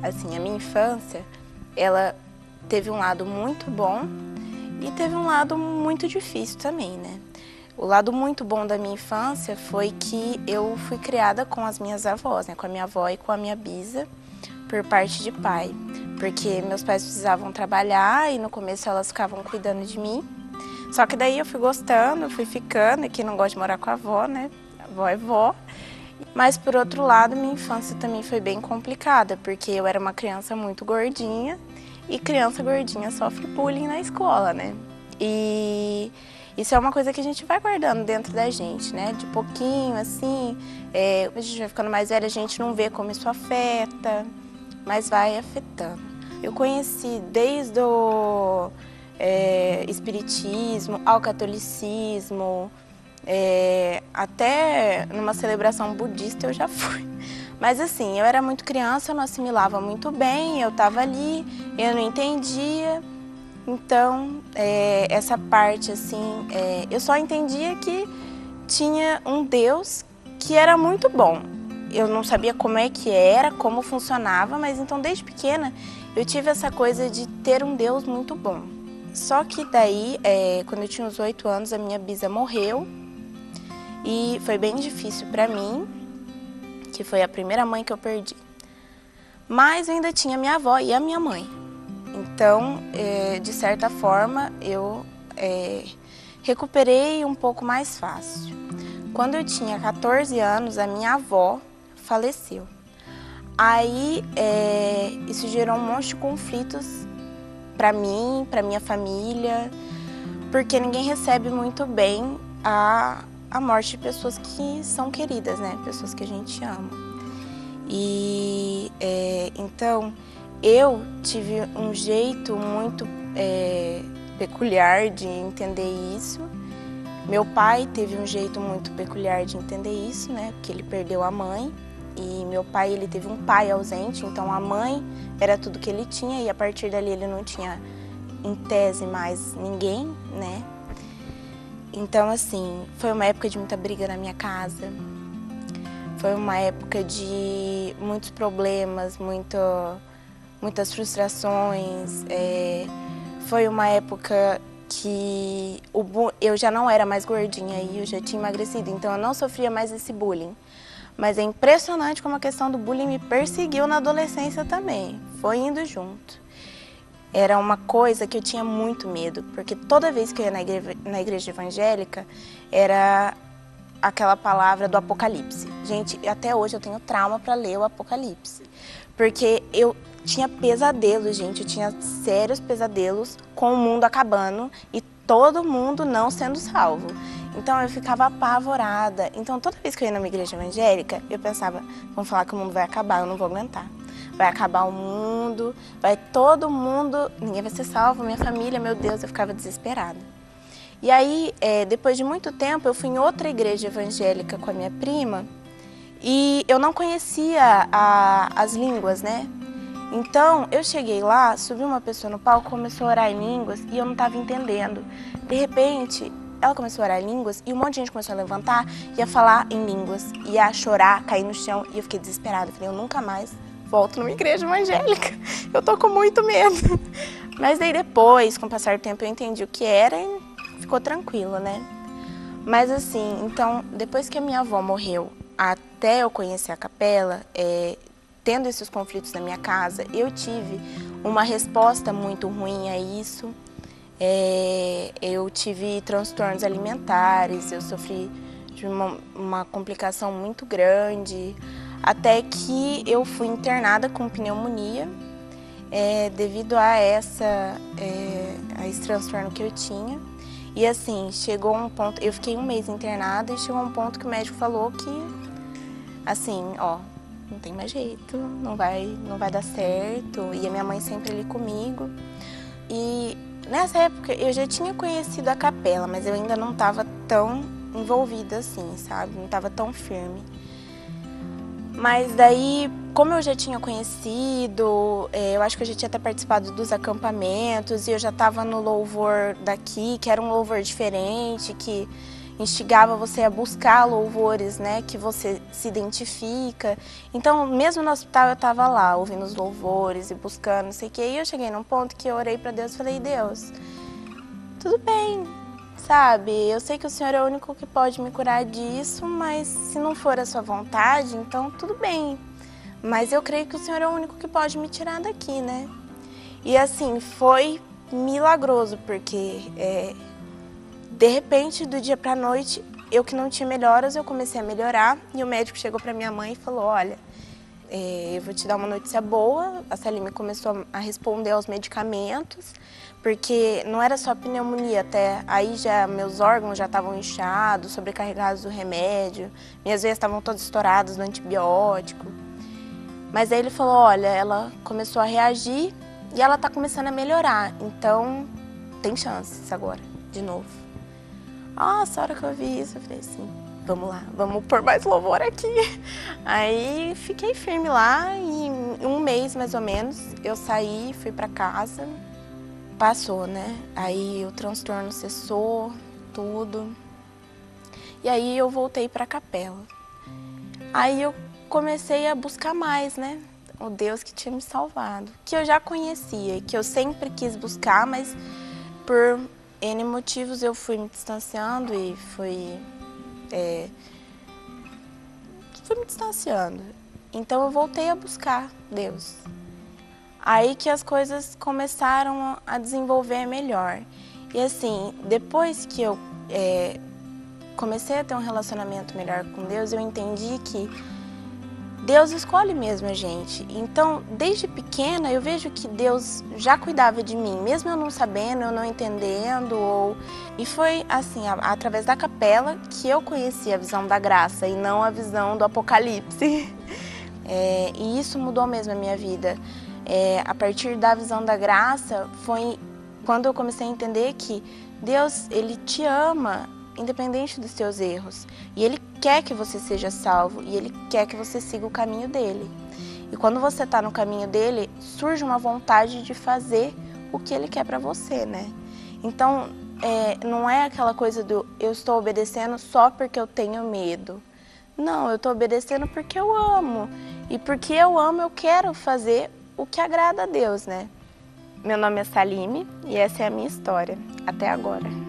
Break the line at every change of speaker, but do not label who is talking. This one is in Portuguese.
Assim, a minha infância, ela teve um lado muito bom e teve um lado muito difícil também, né? O lado muito bom da minha infância foi que eu fui criada com as minhas avós, né? Com a minha avó e com a minha bisa, por parte de pai. Porque meus pais precisavam trabalhar e no começo elas ficavam cuidando de mim. Só que daí eu fui gostando, fui ficando, e quem não gosta de morar com a avó, né? A avó é vó. Mas por outro lado, minha infância também foi bem complicada, porque eu era uma criança muito gordinha e criança gordinha sofre bullying na escola, né? E isso é uma coisa que a gente vai guardando dentro da gente, né? De pouquinho, assim, a gente vai ficando mais velha, a gente não vê como isso afeta, mas vai afetando. Eu conheci desde o espiritismo ao catolicismo, até numa celebração budista eu já fui. Mas assim, eu era muito criança, eu não assimilava muito bem, eu estava ali, eu não entendia. Então, essa parte assim, eu só entendia que tinha um Deus que era muito bom. Eu não sabia como é que era, como funcionava, mas então desde pequena eu tive essa coisa de ter um Deus muito bom. Só que daí, quando eu tinha uns 8 anos, a minha bisa morreu e foi bem difícil para mim, que foi a primeira mãe que eu perdi. Mas eu ainda tinha minha avó e a minha mãe. Então, de certa forma, eu recuperei um pouco mais fácil. Quando eu tinha 14 anos, a minha avó faleceu. Aí, isso gerou um monte de conflitos para mim, para minha família, porque ninguém recebe muito bem a morte de pessoas que são queridas, né? Pessoas que a gente ama. E então eu tive um jeito muito peculiar de entender isso. Meu pai teve um jeito muito peculiar de entender isso, né? Porque ele perdeu a mãe. E meu pai, ele teve um pai ausente, então a mãe era tudo que ele tinha e a partir dali ele não tinha, em tese, mais ninguém, né? Então, assim, foi uma época de muita briga na minha casa, foi uma época de muitos problemas, muitas frustrações, foi uma época que eu já não era mais gordinha e eu já tinha emagrecido, então eu não sofria mais esse bullying. Mas é impressionante como a questão do bullying me perseguiu na adolescência também, foi indo junto. Era uma coisa que eu tinha muito medo, porque toda vez que eu ia na igreja evangélica, era aquela palavra do Apocalipse. Gente, até hoje eu tenho trauma para ler o Apocalipse, porque eu tinha pesadelos, gente, eu tinha sérios pesadelos com o mundo acabando e todo mundo não sendo salvo. Então eu ficava apavorada. Então toda vez que eu ia numa igreja evangélica, eu pensava, vão falar que o mundo vai acabar, eu não vou aguentar. Vai acabar o mundo, vai todo mundo, ninguém vai ser salvo, minha família, meu Deus, eu ficava desesperada. E aí, depois de muito tempo, eu fui em outra igreja evangélica com a minha prima e eu não conhecia as línguas, né? Então, eu cheguei lá, subiu uma pessoa no palco, começou a orar em línguas e eu não estava entendendo. De repente, ela começou a orar em línguas e um monte de gente começou a levantar, ia falar em línguas, ia chorar, cair no chão e eu fiquei desesperada. Falei, eu nunca mais volto numa igreja evangélica, eu tô com muito medo. Mas daí depois, com o passar do tempo, eu entendi o que era e ficou tranquilo, né? Mas assim, então, depois que a minha avó morreu, até eu conhecer a capela, tendo esses conflitos na minha casa, eu tive uma resposta muito ruim a isso. Eu tive transtornos alimentares, eu sofri de uma complicação muito grande, até que eu fui internada com pneumonia, devido a esse transtorno que eu tinha. E assim, chegou um ponto, eu fiquei um mês internada e chegou um ponto que o médico falou que, assim, ó, não tem mais jeito, não vai dar certo. E a minha mãe sempre ali comigo. E nessa época eu já tinha conhecido a capela, mas eu ainda não estava tão envolvida assim, sabe? Não estava tão firme. Mas daí, como eu já tinha conhecido, eu acho que eu já tinha até participado dos acampamentos e eu já estava no louvor daqui, que era um louvor diferente, que instigava você a buscar louvores, né, que você se identifica. Então, mesmo no hospital, eu estava lá, ouvindo os louvores e buscando, não sei o quê. E eu cheguei num ponto que eu orei para Deus e falei, Deus, tudo bem, sabe? Eu sei que o Senhor é o único que pode me curar disso, mas se não for a sua vontade, então tudo bem. Mas eu creio que o Senhor é o único que pode me tirar daqui, né? E assim, foi milagroso, porque de repente, do dia pra noite, eu que não tinha melhoras, eu comecei a melhorar. E o médico chegou pra minha mãe e falou, olha, eu vou te dar uma notícia boa. A Salime começou a responder aos medicamentos, porque não era só pneumonia, até aí já meus órgãos já estavam inchados, sobrecarregados do remédio, minhas veias estavam todas estouradas do antibiótico. Mas aí ele falou, olha, ela começou a reagir e ela tá começando a melhorar, então tem chances agora, de novo. Nossa, a hora que eu vi isso, eu falei assim, vamos lá, vamos pôr mais louvor aqui. Aí fiquei firme lá e em um mês mais ou menos eu saí, fui pra casa, passou, né? Aí o transtorno cessou, tudo. E aí eu voltei pra capela. Aí eu comecei a buscar mais, né? O Deus que tinha me salvado, que eu já conhecia, que eu sempre quis buscar, mas por N motivos eu fui me distanciando e fui me distanciando. Então eu voltei a buscar Deus. Aí que as coisas começaram a desenvolver melhor. E assim, depois que eu comecei a ter um relacionamento melhor com Deus, eu entendi que Deus escolhe mesmo a gente. Então, desde pequena, eu vejo que Deus já cuidava de mim, mesmo eu não sabendo, eu não entendendo. E foi assim, através da capela, que eu conheci a visão da graça e não a visão do apocalipse. E isso mudou mesmo a minha vida. A partir da visão da graça, foi quando eu comecei a entender que Deus, Ele te ama, independente dos seus erros. E Ele quer que você seja salvo e Ele quer que você siga o caminho dEle. E quando você está no caminho dEle, surge uma vontade de fazer o que Ele quer para você, né? Então, não é aquela coisa do eu estou obedecendo só porque eu tenho medo. Não, eu estou obedecendo porque eu amo. E porque eu amo, eu quero fazer o que agrada a Deus, né? Meu nome é Salime e essa é a minha história, até agora.